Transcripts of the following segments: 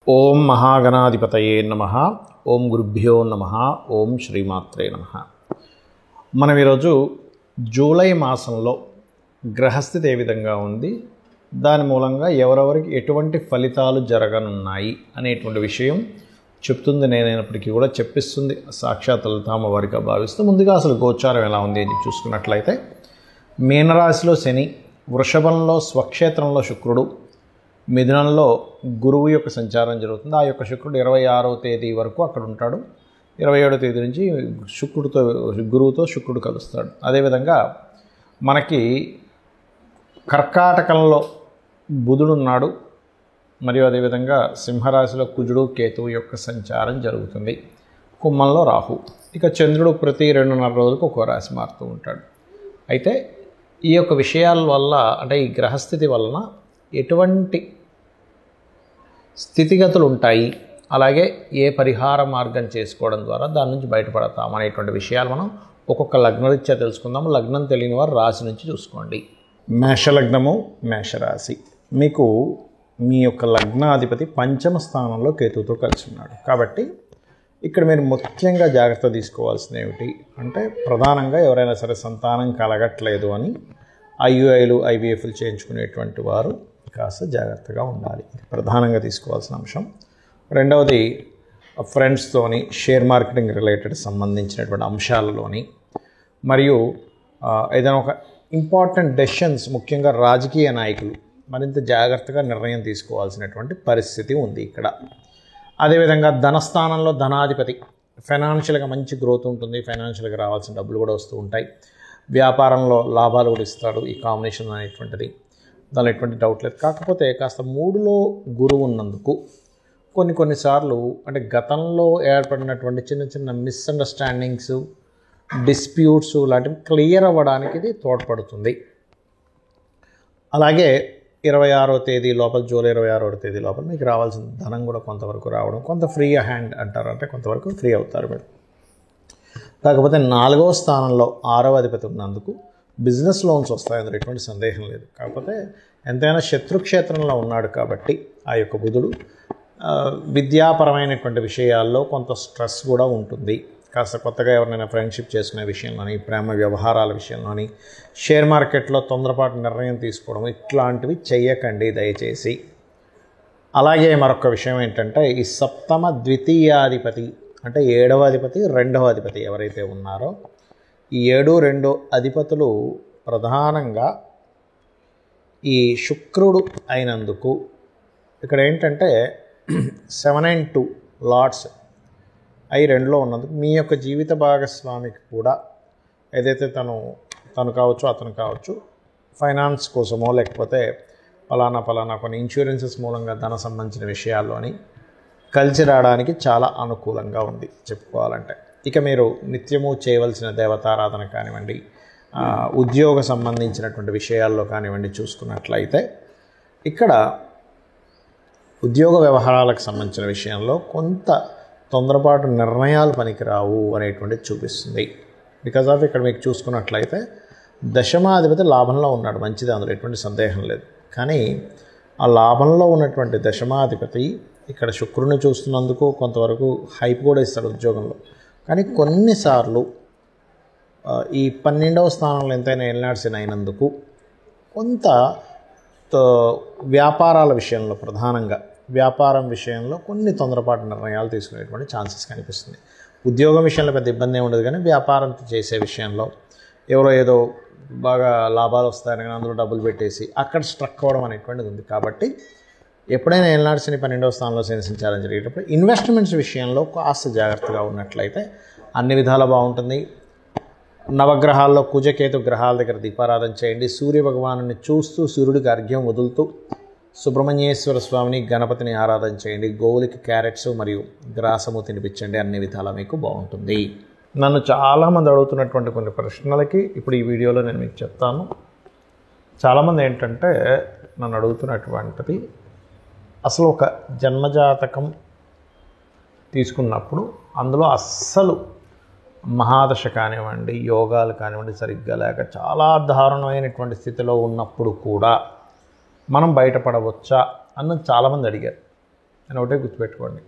ఓం మహాగణాధిపతయే నమః. ఓం గురుభ్యో నమః. ఓం శ్రీమాత్రే నమః. మనం ఈరోజు జూలై మాసంలో గ్రహస్థితి ఏ విధంగా ఉంది, దాని మూలంగా ఎవరెవరికి ఎటువంటి ఫలితాలు జరగనున్నాయి అనేటువంటి విషయం చెప్తుంది నేనైనప్పటికీ కూడా చెప్పిస్తుంది సాక్షాత్ లలితామ్మవారిగా భావిస్తూ, ముందుగా అసలు గోచారం ఎలా ఉంది అని చూసుకున్నట్లయితే, మీనరాశిలో శని, వృషభంలో స్వక్షేత్రంలో శుక్రుడు, మిథునంలో గురువు యొక్క సంచారం జరుగుతుంది. ఆ యొక్క శుక్రుడు 26వ తేదీ వరకు అక్కడ ఉంటాడు. 27వ తేదీ నుంచి గురువుతో శుక్రుడు కలుస్తాడు. అదేవిధంగా మనకి కర్కాటకంలో బుధుడు ఉన్నాడు, మరియు అదేవిధంగా సింహరాశిలో కుజుడు కేతువు యొక్క సంచారం జరుగుతుంది. కుంభంలో రాహు. ఇక చంద్రుడు ప్రతి 2.5 రోజులకు ఒక్కో రాశి మారుతూ ఉంటాడు. అయితే ఈ యొక్క విషయాల వల్ల, అంటే ఈ గ్రహస్థితి వలన ఎటువంటి స్థితిగతులు ఉంటాయి, అలాగే ఏ పరిహార మార్గం చేసుకోవడం ద్వారా దాని నుంచి బయటపడతాం అనేటువంటి విషయాలు మనం ఒక్కొక్క లగ్నరీత్యా తెలుసుకుందాం. లగ్నం తెలియని వారు రాశి నుంచి చూసుకోండి. మేషలగ్నము, మేషరాశి. మీకు మీ యొక్క లగ్నాధిపతి పంచమ స్థానంలో కేతువుతో కలిసి ఉన్నాడు. కాబట్టి ఇక్కడ మీరు ముఖ్యంగా జాగ్రత్త తీసుకోవాల్సింది ఏమిటి అంటే, ప్రధానంగా ఎవరైనా సరే సంతానం కలగట్లేదు అని ఐయుఐలు ఐవీఎఫ్లు చేయించుకునేటువంటి వారు కాస్త జాగ్రత్తగా ఉండాలి. ప్రధానంగా తీసుకోవాల్సిన అంశం. రెండవది, ఫ్రెండ్స్తోని షేర్ మార్కెటింగ్ రిలేటెడ్ సంబంధించినటువంటి అంశాలలోని, మరియు ఏదైనా ఒక ఇంపార్టెంట్ డెసిషన్స్, ముఖ్యంగా రాజకీయ నాయకులు మరింత జాగ్రత్తగా నిర్ణయం తీసుకోవాల్సినటువంటి పరిస్థితి ఉంది ఇక్కడ. అదేవిధంగా ధనస్థానంలో ధనాధిపతి, ఫైనాన్షియల్గా మంచి గ్రోత్ ఉంటుంది, ఫైనాన్షియల్గా రావాల్సిన డబ్బులు కూడా వస్తూ ఉంటాయి. వ్యాపారంలో లాభాలు కూడా ఇస్తాడు ఈ కాంబినేషన్ అనేటువంటిది, దానిలో ఎటువంటి డౌట్ లేదు. కాకపోతే కాస్త 3లో గురువు ఉన్నందుకు కొన్నిసార్లు, అంటే గతంలో ఏర్పడినటువంటి చిన్న చిన్న మిస్అండర్స్టాండింగ్స్, డిస్ప్యూట్స్ లాంటివి క్లియర్ అవ్వడానికి ఇది తోడ్పడుతుంది. అలాగే 26వ తేదీ లోపల, జూలై 26వ తేదీ లోపల మీకు రావాల్సిన ధనం కూడా కొంతవరకు రావడం, కొంత ఫ్రీ హ్యాండ్ అంటారు, అంటే కొంతవరకు ఫ్రీ అవుతారు మీరు. కాకపోతే 4వ స్థానంలో 6వ అధిపతి ఉన్నందుకు బిజినెస్ లోన్స్ వస్తాయి, అందులో ఎటువంటి సందేహం లేదు. కాకపోతే ఎంతైనా శత్రుక్షేత్రంలో ఉన్నాడు కాబట్టి ఆ యొక్క బుధుడు విద్యాపరమైనటువంటి విషయాల్లో కొంత స్ట్రెస్ కూడా ఉంటుంది. కాస్త కొత్తగా ఎవరినైనా ఫ్రెండ్షిప్ చేసుకునే విషయంలోని, ప్రేమ వ్యవహారాల విషయంలోని, షేర్ మార్కెట్లో తొందరపాటు నిర్ణయం తీసుకోవడం, ఇట్లాంటివి చెయ్యకండి దయచేసి. అలాగే మరొక విషయం ఏంటంటే, ఈ సప్తమ ద్వితీయాధిపతి అంటే 7వ అధిపతి, 2వ అధిపతి ఎవరైతే ఉన్నారో, ఈ 7, 2 అధిపతులు ప్రధానంగా ఈ శుక్రుడు అయినందుకు ఇక్కడ ఏంటంటే 7 and 2 లార్డ్స్ అవి 2లో ఉన్నందుకు మీ యొక్క జీవిత భాగస్వామికి కూడా ఏదైతే తను కావచ్చు, అతను కావచ్చు, ఫైనాన్స్ కోసమో లేకపోతే ఫలానా కొన్ని ఇన్సూరెన్సెస్ మూలంగా ధన సంబంధించిన విషయాల్లోని కలిసి రావడానికి చాలా అనుకూలంగా ఉంది చెప్పుకోవాలంటే. ఇక మీరు నిత్యము చేయవలసిన దేవతారాధన కానివ్వండి, ఉద్యోగ సంబంధించినటువంటి విషయాల్లో కానివ్వండి చూసుకున్నట్లయితే, ఇక్కడ ఉద్యోగ వ్యవహారాలకు సంబంధించిన విషయంలో కొంత తొందరపాటు నిర్ణయాలు పనికిరావు అనేటువంటిది చూపిస్తుంది. బికాజ్ ఆఫ్ ఇక్కడ మీకు చూసుకున్నట్లయితే దశమాధిపతి లాభంలో ఉన్నాడు, మంచిది, అందులో ఎటువంటి సందేహం లేదు. కానీ ఆ లాభంలో ఉన్నటువంటి దశమాధిపతి ఇక్కడ శుక్రుని చూస్తున్నందుకు కొంతవరకు హైప్ కూడా ఇస్తాడు ఉద్యోగంలో. కానీ కొన్నిసార్లు ఈ 12వ స్థానంలో ఎంతైనా ఏలినాడ్సిన అయినందుకు కొంత వ్యాపారాల విషయంలో, ప్రధానంగా వ్యాపారం విషయంలో కొన్ని తొందరపాటు నిర్ణయాలు తీసుకునేటువంటి ఛాన్సెస్ కనిపిస్తుంది. ఉద్యోగం విషయంలో పెద్ద ఇబ్బంది ఏమి ఉండదు, కానీ వ్యాపారం చేసే విషయంలో ఎవరో ఏదో బాగా లాభాలు వస్తాయని కానీ అందులో డబ్బులు పెట్టేసి అక్కడ స్ట్రక్ అవ్వడం అనేటువంటిది ఉంది. కాబట్టి ఎప్పుడైనా ఏలినాడ్సిన 12వ స్థానంలో సంచారం జరిగేటప్పుడు ఇన్వెస్ట్మెంట్స్ విషయంలో కాస్త జాగ్రత్తగా ఉన్నట్లయితే అన్ని విధాలా బాగుంటుంది. నవగ్రహాల్లో కుజకేతు గ్రహాల దగ్గర దీపారాధన చేయండి. సూర్య భగవాను చూస్తూ సూర్యుడికి అర్ఘ్యం వదులుతూ సుబ్రహ్మణ్యేశ్వర స్వామిని, గణపతిని ఆరాధన చేయండి. గోవులకి క్యారెట్స్ మరియు గ్రాసము తినిపించండి. అన్ని విధాలా మీకు బాగుంటుంది. నన్ను చాలామంది అడుగుతున్నటువంటి కొన్ని ప్రశ్నలకి ఇప్పుడు ఈ వీడియోలో నేను మీకు చెప్తాను. చాలామంది ఏంటంటే నన్ను అడుగుతున్నటువంటిది, అసలు ఒక జన్మజాతకం తీసుకున్నప్పుడు అందులో అస్సలు మహాదశ కానివ్వండి, యోగాలు కానివ్వండి సరిగ్గా లేక చాలా దారుణమైనటువంటి స్థితిలో ఉన్నప్పుడు కూడా మనం బయటపడవచ్చా అన్నది చాలామంది అడిగారు. అని ఒకటే గుర్తుపెట్టుకోండి.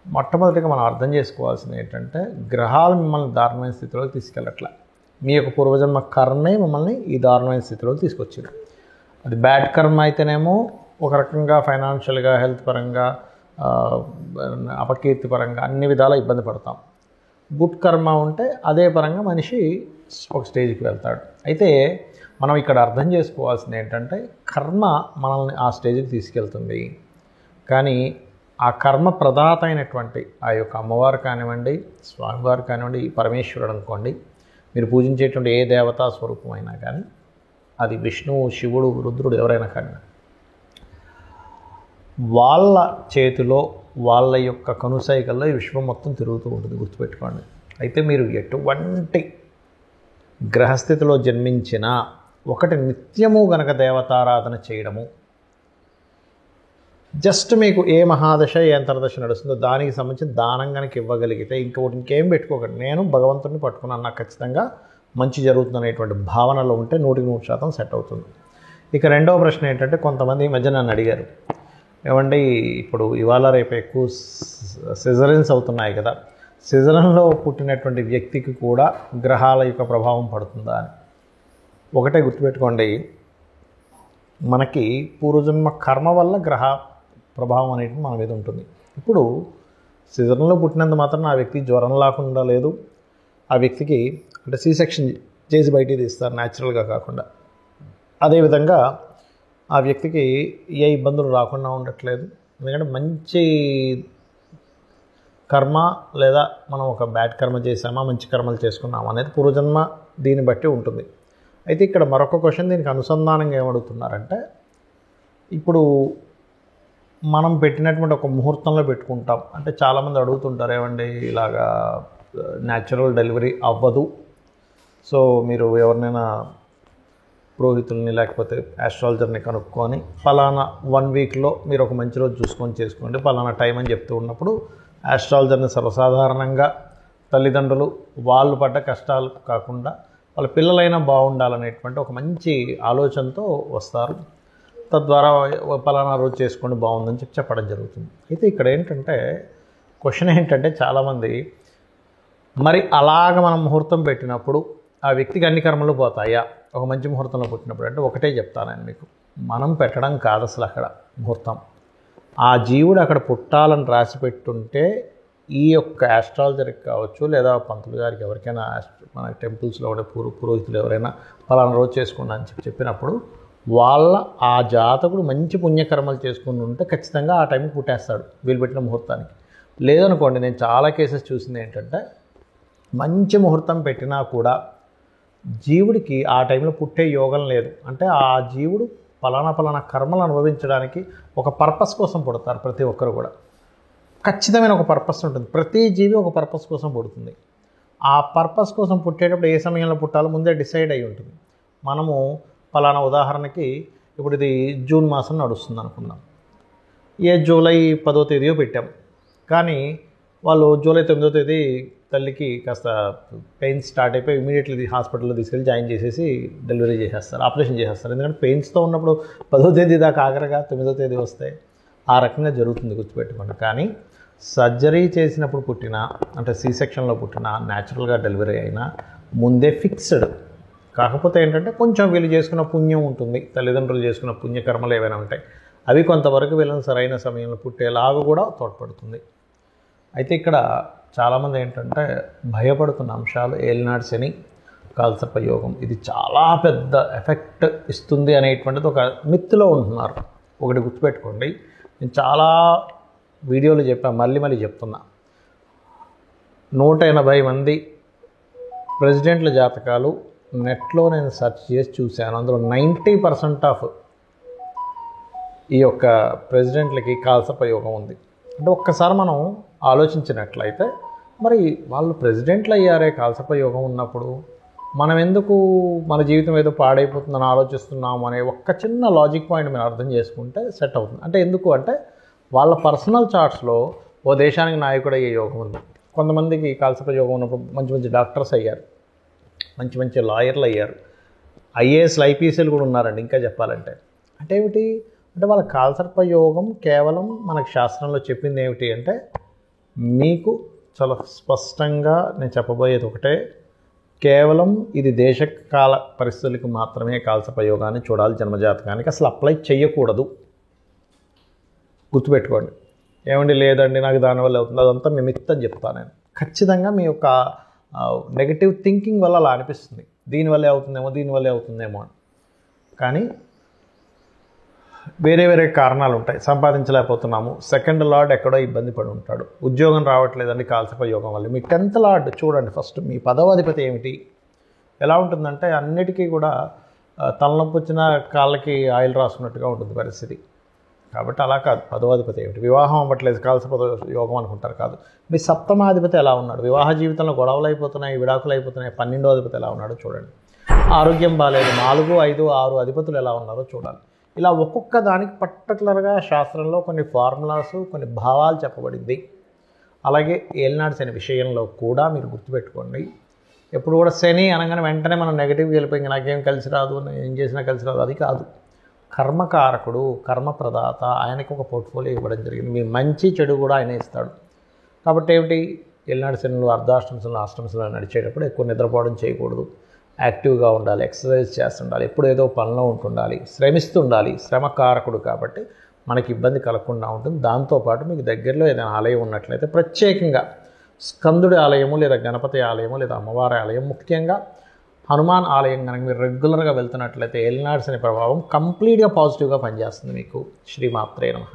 మొట్టమొదటిగా మనం అర్థం చేసుకోవాల్సింది ఏంటంటే, గ్రహాలు మిమ్మల్ని దారుణమైన స్థితిలోకి తీసుకెళ్ళట్లే. మీ యొక్క పూర్వజన్మ కర్మే మిమ్మల్ని ఈ దారుణమైన స్థితిలోకి తీసుకొచ్చింది. అది బ్యాడ్ కర్మ అయితేనేమో ఒక రకంగా ఫైనాన్షియల్గా, హెల్త్ పరంగా, అపకీర్తి పరంగా అన్ని విధాలా ఇబ్బంది పడతాం. గుడ్ కర్మ ఉంటే అదే పరంగా మనిషి ఒక స్టేజ్కి వెళ్తాడు. అయితే మనం ఇక్కడ అర్థం చేసుకోవాల్సింది ఏంటంటే, కర్మ మనల్ని ఆ స్టేజ్కి తీసుకెళ్తుంది. కానీ ఆ కర్మ ప్రదాత అయినటువంటి ఆ యొక్క అమ్మవారు కానివ్వండి, స్వామివారు కానివ్వండి, పరమేశ్వరుడు అనుకోండి, మీరు పూజించేటువంటి ఏ దేవతా స్వరూపం అయినా కానీ, అది విష్ణువు, శివుడు, రుద్రుడు ఎవరైనా కానీ, వాళ్ళ చేతిలో, వాళ్ళ యొక్క కనుసైకల్లో ఈ విశ్వం మొత్తం తిరుగుతూ ఉంటుంది, గుర్తుపెట్టుకోండి. అయితే మీరు ఎటువంటి గ్రహస్థితిలో జన్మించినా ఒకటి నిత్యము గనక దేవతారాధన చేయడము, జస్ట్ మీకు ఏ మహాదశ ఏ అంతర్దశ నడుస్తుందో దానికి సంబంధించిన దానం కనుక ఇవ్వగలిగితే ఇంకేం పెట్టుకోకండి. నేను భగవంతుడిని పట్టుకున్నాను, నాకు ఖచ్చితంగా మంచి జరుగుతుంది అనేటువంటి భావనలో ఉంటే 100% సెట్ అవుతుంది. ఇక రెండవ ప్రశ్న ఏంటంటే, కొంతమంది ఈ మధ్య నన్ను అడిగారు, ఏమండి ఇప్పుడు ఇవాళ రేపు ఎక్కువ సిజరన్స్ అవుతున్నాయి కదా, సిజరన్లో పుట్టినటువంటి వ్యక్తికి కూడా గ్రహాల యొక్క ప్రభావం పడుతుందా అని. ఒకటే గుర్తుపెట్టుకోండి, మనకి పూర్వజన్మ కర్మ వల్ల గ్రహ ప్రభావం అనేది మన మీద ఉంటుంది. ఇప్పుడు సిజరన్లో పుట్టినంత మాత్రం ఆ వ్యక్తికి జ్వరం లేకుండా లేదు, ఆ వ్యక్తికి అంటే C-సెక్షన్ చేసి బయటికి తీస్తారు న్యాచురల్గా కాకుండా. అదేవిధంగా ఆ వ్యక్తికి ఏ ఇబ్బందులు రాకుండా ఉండట్లేదు. ఎందుకంటే మంచి కర్మ లేదా మనం ఒక బ్యాడ్ కర్మ చేసామా, మంచి కర్మలు చేసుకున్నామా అనేది పూర్వజన్మ దీన్ని బట్టి ఉంటుంది. అయితే ఇక్కడ మరొక క్వశ్చన్ దీనికి అనుసంధానంగా ఏమడుగుతున్నారంటే, ఇప్పుడు మనం పెట్టినటువంటి ఒక ముహూర్తంలో పెట్టుకుంటాం. అంటే చాలామంది అడుగుతుంటారు, ఏమండి ఇలాగా న్యాచురల్ డెలివరీ అవ్వదు, సో మీరు ఎవరినైనా పురోహితుల్ని లేకపోతే ఆస్ట్రాలజర్ని కనుక్కొని ఫలానా 1 వీక్లో మీరు ఒక మంచి రోజు చూసుకొని చేసుకోండి, ఫలానా టైం అని చెప్తూ ఉన్నప్పుడు ఆస్ట్రాలజర్ని సర్వసాధారణంగా తల్లిదండ్రులు వాళ్ళు పడ్డ కష్టాలు కాకుండా వాళ్ళ పిల్లలైనా బాగుండాలనేటువంటి ఒక మంచి ఆలోచనతో వస్తారు. తద్వారా ఫలానా రోజు చేసుకోండి బాగుందని చెప్పడం జరుగుతుంది. అయితే ఇక్కడ ఏంటంటే క్వశ్చన్ ఏంటంటే, చాలామంది మరి అలాగ మనం ముహూర్తం పెట్టినప్పుడు ఆ వ్యక్తికి అన్ని కర్మలు పోతాయా ఒక మంచి ముహూర్తంలో పుట్టినప్పుడు అంటే, ఒకటే చెప్తాను నేను మీకు, మనం పెట్టడం కాదు అసలు అక్కడ ముహూర్తం. ఆ జీవుడు అక్కడ పుట్టాలని రాసి పెట్టుంటే ఈ యొక్క ఆస్ట్రాలజర్కి కావచ్చు లేదా పంతులు గారికి ఎవరికైనా మన టెంపుల్స్లో ఉండే పురోహితులు ఎవరైనా ఫలానా రోజు చేసుకోండి అని చెప్పినప్పుడు వాళ్ళ ఆ జాతకుడు మంచి పుణ్యకర్మలు చేసుకుని ఉంటే ఖచ్చితంగా ఆ టైంకి పుట్టేస్తాడు వీళ్ళు పెట్టిన ముహూర్తానికి. లేదనుకోండి, నేను చాలా కేసెస్ చూసింది ఏంటంటే, మంచి ముహూర్తం పెట్టినా కూడా జీవుడికి ఆ టైంలో పుట్టే యోగం లేదు. అంటే ఆ జీవుడు పలానా కర్మలు అనుభవించడానికి ఒక పర్పస్ కోసం పుడతారు. ప్రతి ఒక్కరు కూడా ఖచ్చితమైన ఒక పర్పస్ ఉంటుంది. ప్రతి జీవి ఒక పర్పస్ కోసం పుడుతుంది. ఆ పర్పస్ కోసం పుట్టేటప్పుడు ఏ సమయంలో పుట్టాలో ముందే డిసైడ్ అయి ఉంటుంది. మనము పలానా ఉదాహరణకి ఇప్పుడు ఇది జూన్ మాసం నడుస్తుంది అనుకుందాం, జూలై 10వ తేదీయో పెట్టాం, కానీ వాళ్ళు జూలై 9వ తేదీ తల్లికి కాస్త పెయిన్స్ స్టార్ట్ అయిపోయి ఇమీడియట్లీ హాస్పిటల్లో తీసుకెళ్ళి జాయిన్ చేసేసి డెలివరీ చేసేస్తారు, ఆపరేషన్ చేసేస్తారు. ఎందుకంటే పెయిన్స్తో ఉన్నప్పుడు 10వ తేదీ దాకా ఆఖరిగా 9వ తేదీ వస్తే ఆ రకంగా జరుగుతుంది, గుర్తుపెట్టుకోండి. కానీ సర్జరీ చేసినప్పుడు పుట్టినా అంటే C-సెక్షన్లో పుట్టినా న్యాచురల్గా డెలివరీ అయినా ముందే ఫిక్స్డ్. కాకపోతే ఏంటంటే కొంచెం వీళ్ళు చేసుకున్న పుణ్యం ఉంటుంది, తల్లిదండ్రులు చేసుకున్న పుణ్యకర్మలు ఏవైనా ఉంటాయి, అవి కొంతవరకు వీళ్ళని సరైన సమయంలో పుట్టేలాగా కూడా తోడ్పడుతుంది. అయితే ఇక్కడ చాలామంది ఏంటంటే భయపడుతున్న అంశాలు ఏలినాడు శని, కాలసర్ప యోగం, ఇది చాలా పెద్ద ఎఫెక్ట్ ఇస్తుంది అనేటువంటిది ఒక మిత్తులో ఉంటున్నారు. ఒకటి గుర్తుపెట్టుకోండి, నేను చాలా వీడియోలు చెప్పాను, మళ్ళీ చెప్తున్నా, 180 మంది ప్రెసిడెంట్ల జాతకాలు నెట్లో నేను సెర్చ్ చేసి చూశాను. అందులో 90% ఆఫ్ ఈ యొక్క ప్రెసిడెంట్లకి కాలసర్ప యోగం ఉంది. అంటే ఒక్కసారి మనం ఆలోచించినట్లయితే, మరి వాళ్ళు ప్రెసిడెంట్లు అయ్యారే కాలసర్ప యోగం ఉన్నప్పుడు మనం ఎందుకు మన జీవితం ఏదో పాడైపోతుందని ఆలోచిస్తున్నాము అనే ఒక్క చిన్న లాజిక్ పాయింట్ మీరు అర్థం చేసుకుంటే సెట్ అవుతుంది. అంటే ఎందుకు అంటే వాళ్ళ పర్సనల్ చార్ట్స్లో ఓ దేశానికి నాయకుడు అయ్యే యోగం ఉంది. కొంతమందికి కాలసర్ప యోగం ఉన్నప్పుడు మంచి డాక్టర్స్ అయ్యారు, మంచి లాయర్లు అయ్యారు, IASలు IPSలు కూడా ఉన్నారండి. ఇంకా చెప్పాలంటే అంటే ఏమిటి, అంటే వాళ్ళ కాలసర్ప యోగం కేవలం మనకు శాస్త్రంలో చెప్పింది ఏమిటి అంటే, మీకు చాలా స్పష్టంగా నేను చెప్పబోయేది ఒకటే, కేవలం ఇది దేశకాల పరిస్థితులకు మాత్రమే కాలసర్ప యోగాన్ని చూడాలి, జన్మజాతకానికి అసలు అప్లై చేయకూడదు. గుర్తుపెట్టుకోండి. ఏమండి లేదండి నాకు దానివల్ల అవుతుంది, అదంతా నిమిత్తం చెప్తాను నేను. ఖచ్చితంగా మీ యొక్క నెగటివ్ థింకింగ్ వల్ల అలా అనిపిస్తుంది, దీనివల్లే అవుతుందేమో అని. కానీ వేరే వేరే కారణాలు ఉంటాయి. సంపాదించలేకపోతున్నాము, సెకండ్ లార్డ్ ఎక్కడో ఇబ్బంది పడి ఉంటాడు, ఉద్యోగం రావట్లేదండి కాలసర్ప యోగం వల్ల. మీ 10th లార్డ్ చూడండి ఫస్ట్, మీ 10వ అధిపతి ఏమిటి, ఎలా ఉంటుందంటే అన్నిటికీ కూడా తలనొప్పి వచ్చిన కాళ్ళకి ఆయిల్ రాసుకున్నట్టుగా ఉంటుంది పరిస్థితి. కాబట్టి అలా కాదు. 10వ అధిపతి ఏమిటి, వివాహం అవ్వట్లేదు కాలసర్ప యోగం అనుకుంటారు, కాదు. మీ 7వ ఎలా ఉన్నాడు, వివాహ జీవితంలో గొడవలు అయిపోతున్నాయి, విడాకులు అయిపోతున్నాయి. 12వ అధిపతి ఎలా ఉన్నాడో చూడండి. ఆరోగ్యం బాగాలేదు, 4, 5, 6 అధిపతులు ఎలా ఉన్నారో చూడాలి. ఇలా ఒక్కొక్క దానికి పర్టికులర్గా శాస్త్రంలో కొన్ని ఫార్ములాస్, కొన్ని భావాలు చెప్పబడింది. అలాగే ఏలినాడు శని విషయంలో కూడా మీరు గుర్తుపెట్టుకోండి, ఎప్పుడు కూడా శని అనగానే వెంటనే మనం నెగిటివ్గా వెళ్ళిపోయి నాకేం కలిసి రాదు, ఏం చేసినా కలిసి రాదు, అది కాదు. కర్మకారకుడు, కర్మప్రదాత, ఆయనకు ఒక పోర్ట్ఫోలియో ఇవ్వడం జరిగింది. మీ మంచి చెడు కూడా ఆయన ఇస్తాడు. కాబట్టి ఏమిటి, ఏలినాడు శనులు అర్ధాష్టమశనులు అష్టమశనులు నడిచేటప్పుడు ఎక్కువ నిద్రపోవడం చేయకూడదు, యాక్టివ్గా ఉండాలి, ఎక్సర్సైజ్ చేస్తుండాలి, ఎప్పుడు ఏదో పనిలో ఉంటుండాలి, శ్రమిస్తుండాలి. శ్రమకారకుడు కాబట్టి మనకి ఇబ్బంది కలగకుండా ఉంటుంది. దాంతోపాటు మీకు దగ్గరలో ఏదైనా ఆలయం ఉన్నట్లయితే, ప్రత్యేకంగా స్కందుడి ఆలయము లేదా గణపతి ఆలయము లేదా అమ్మవారి ఆలయం, ముఖ్యంగా హనుమాన్ ఆలయం కనుక మీరు రెగ్యులర్గా వెళ్తున్నట్లయితే ఏలినాడు శని ప్రభావం కంప్లీట్గా పాజిటివ్గా పనిచేస్తుంది మీకు. శ్రీమాత్రే నమః.